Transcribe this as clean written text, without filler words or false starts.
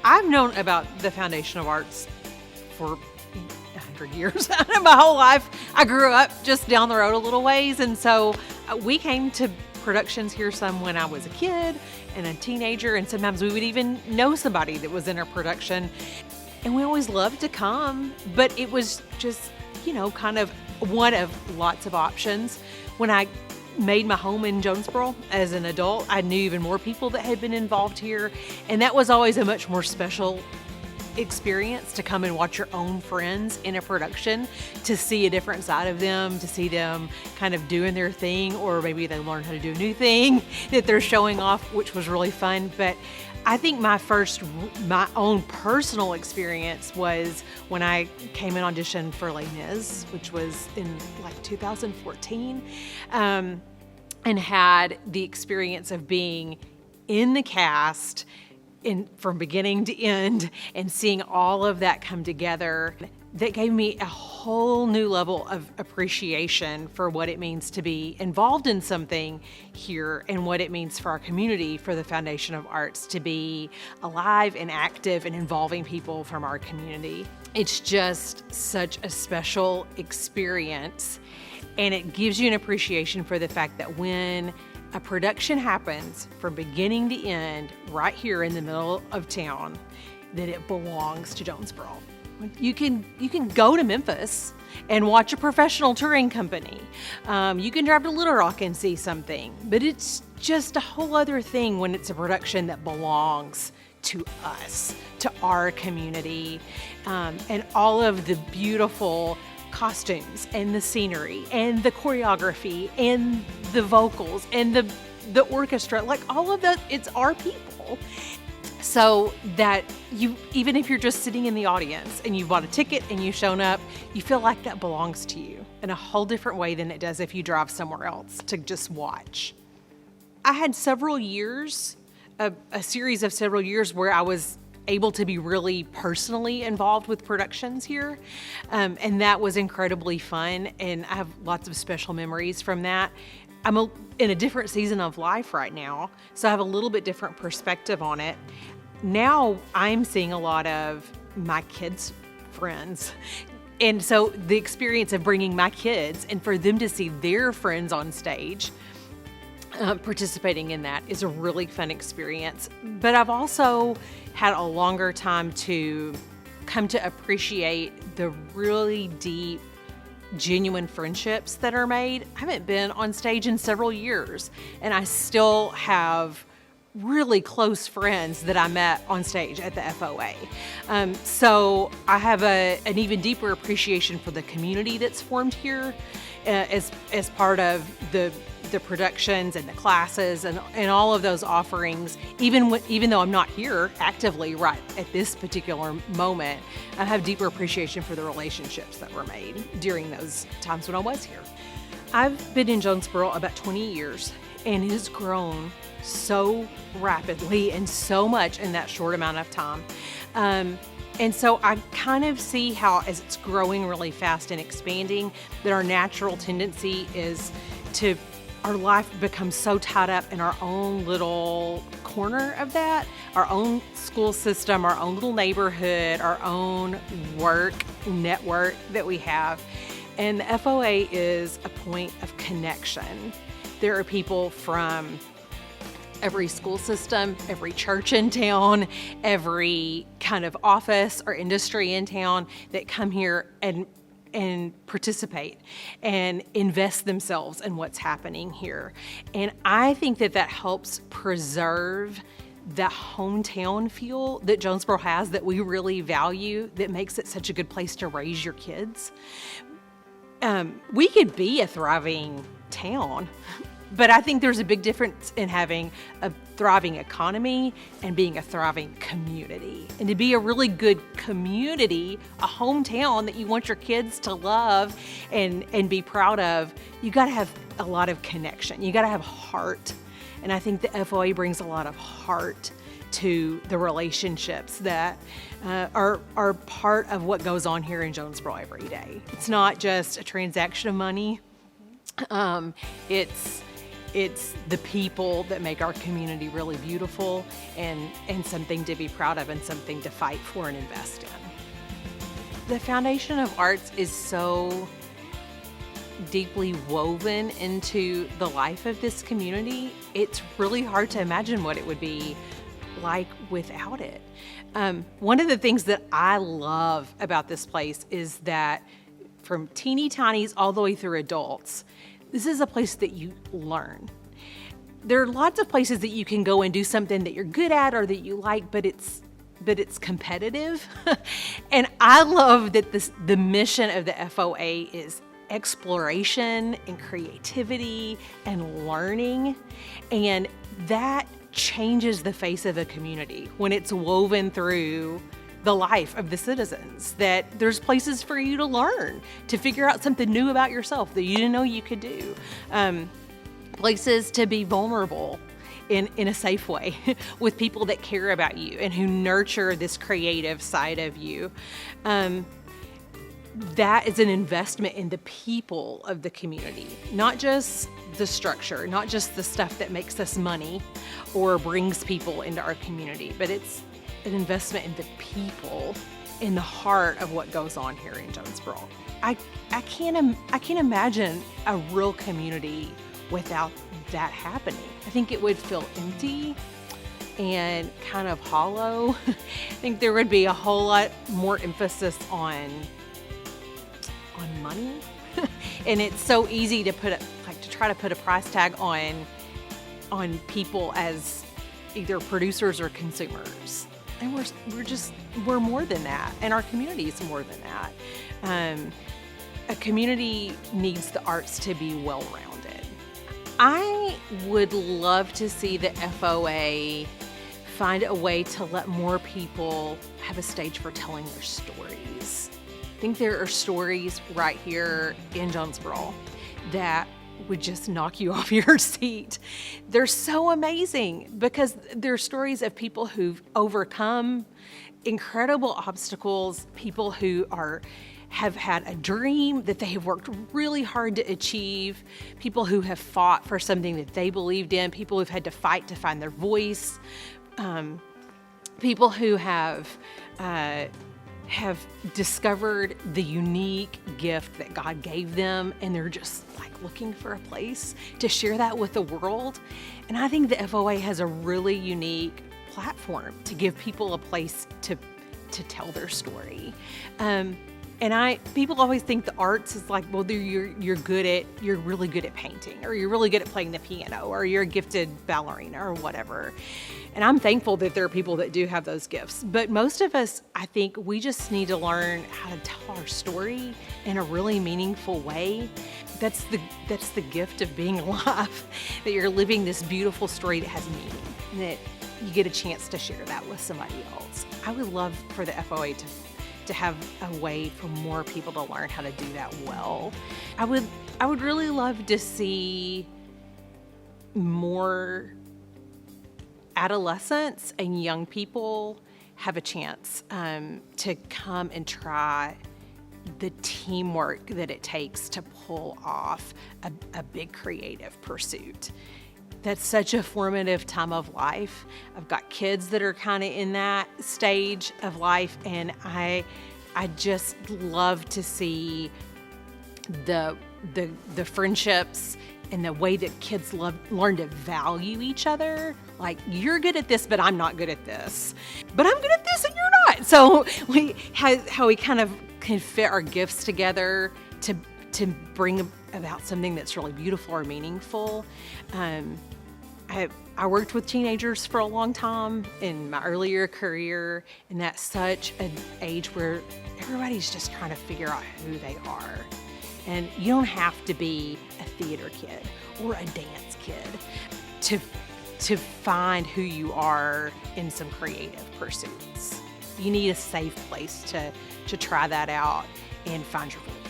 I've known about the Foundation of Arts for 100 years. My whole life. I grew up just down the road a little ways, and so we came to productions here some when I was a kid and a teenager, and sometimes we would even know somebody that was in a production, and we always loved to come, but it was just, kind of one of lots of options. When I made my home in Jonesboro as an adult, I knew even more people that had been involved here, and that was always a much more special experience to come and watch your own friends in a production, to see a different side of them, to see them kind of doing their thing, or maybe they learn how to do a new thing that they're showing off, which was really fun. But I think my own personal experience was when I came and auditioned for Les Mis, which was in like 2014, and had the experience of being in the cast from beginning to end and seeing all of that come together. That gave me a whole new level of appreciation for what it means to be involved in something here, and what it means for our community, for the Foundation of Arts to be alive and active and involving people from our community. It's just such a special experience, and it gives you an appreciation for the fact that when a production happens from beginning to end right here in the middle of town, that it belongs to Jonesboro. You can go to Memphis and watch a professional touring company. You can drive to Little Rock and see something, but it's just a whole other thing when it's a production that belongs to us, to our community, and all of the beautiful costumes and the scenery and the choreography and the vocals and the orchestra, like all of that, it's our people. So that even if you're just sitting in the audience and you bought a ticket and you've shown up, you feel like that belongs to you in a whole different way than it does if you drive somewhere else to just watch. I had several years, a series of several years where I was able to be really personally involved with productions here. And that was incredibly fun. And I have lots of special memories from that. I'm in a different season of life right now, so I have a little bit different perspective on it. Now I'm seeing a lot of my kids' friends. And so the experience of bringing my kids and for them to see their friends on stage, participating in that is a really fun experience. But I've also had a longer time to come to appreciate the really deep, genuine friendships that are made. I haven't been on stage in several years, and I still have really close friends that I met on stage at the FOA. So I have an even deeper appreciation for the community that's formed here as part of the productions and the classes and all of those offerings. Even though I'm not here actively right at this particular moment, I have deeper appreciation for the relationships that were made during those times when I was here. I've been in Jonesboro about 20 years, and it has grown so rapidly and so much in that short amount of time. And so I kind of see how, as it's growing really fast and expanding, that our natural tendency is to our life becomes so tied up in our own little corner of that, our own school system, our own little neighborhood, our own work network that we have. And the FOA is a point of connection. There are people from every school system, every church in town, every kind of office or industry in town that come here and participate and invest themselves in what's happening here. And I think that helps preserve that hometown feel that Jonesboro has, that we really value, that makes it such a good place to raise your kids. We could be a thriving town, but I think there's a big difference in having a thriving economy and being a thriving community. And to be a really good community, a hometown that you want your kids to love and be proud of, you got to have a lot of connection. You got to have heart. And I think the FOA brings a lot of heart to the relationships that are part of what goes on here in Jonesboro every day. It's not just a transaction of money. It's the people that make our community really beautiful and something to be proud of and something to fight for and invest in. The foundation of arts is so deeply woven into the life of this community. It's really hard to imagine what it would be like without it. One of the things that I love about this place is that from teeny tinies all the way through adults, this is a place that you learn. There are lots of places that you can go and do something that you're good at or that you like, but it's competitive. And I love that the mission of the FOA is exploration and creativity and learning. And that changes the face of a community when it's woven through the life of the citizens, that there's places for you to learn, to figure out something new about yourself that you didn't know you could do. Places to be vulnerable in a safe way with people that care about you and who nurture this creative side of you. That is an investment in the people of the community, not just the structure, not just the stuff that makes us money or brings people into our community, but it's an investment in the people, in the heart of what goes on here in Jonesboro. I can't imagine a real community without that happening. I think it would feel empty and kind of hollow. I think there would be a whole lot more emphasis on money. And it's so easy to try to put a price tag on people as either producers or consumers. And we're more than that, and our community is more than that. A community needs the arts to be well-rounded. I would love to see the FOA find a way to let more people have a stage for telling their stories. I think there are stories right here in Jonesboro that would just knock you off your seat. They're so amazing because they're stories of people who've overcome incredible obstacles, people who have had a dream that they have worked really hard to achieve, people who have fought for something that they believed in, people who've had to fight to find their voice, people who have discovered the unique gift that God gave them, and they're just looking for a place to share that with the world. And I think the FOA has a really unique platform to give people a place to tell their story. People always think the arts is you're really good at painting, or you're really good at playing the piano, or you're a gifted ballerina or whatever. And I'm thankful that there are people that do have those gifts. But most of us, I think we just need to learn how to tell our story in a really meaningful way. That's the gift of being alive, that you're living this beautiful story that has meaning, and that you get a chance to share that with somebody else. I would love for the FOA to have a way for more people to learn how to do that well. I would really love to see more adolescents and young people have a chance to come and try the teamwork that it takes to pull off a big creative pursuit. That's such a formative time of life. I've got kids that are kind of in that stage of life, and I just love to see the friendships and the way that kids learn to value each other. You're good at this, but I'm not good at this. But I'm good at this and you're not. So how we kind of can fit our gifts together to bring about something that's really beautiful or meaningful. I worked with teenagers for a long time in my earlier career, and that's such an age where everybody's just trying to figure out who they are. And you don't have to be a theater kid or a dance kid to find who you are in some creative pursuits. You need a safe place to try that out and find your voice.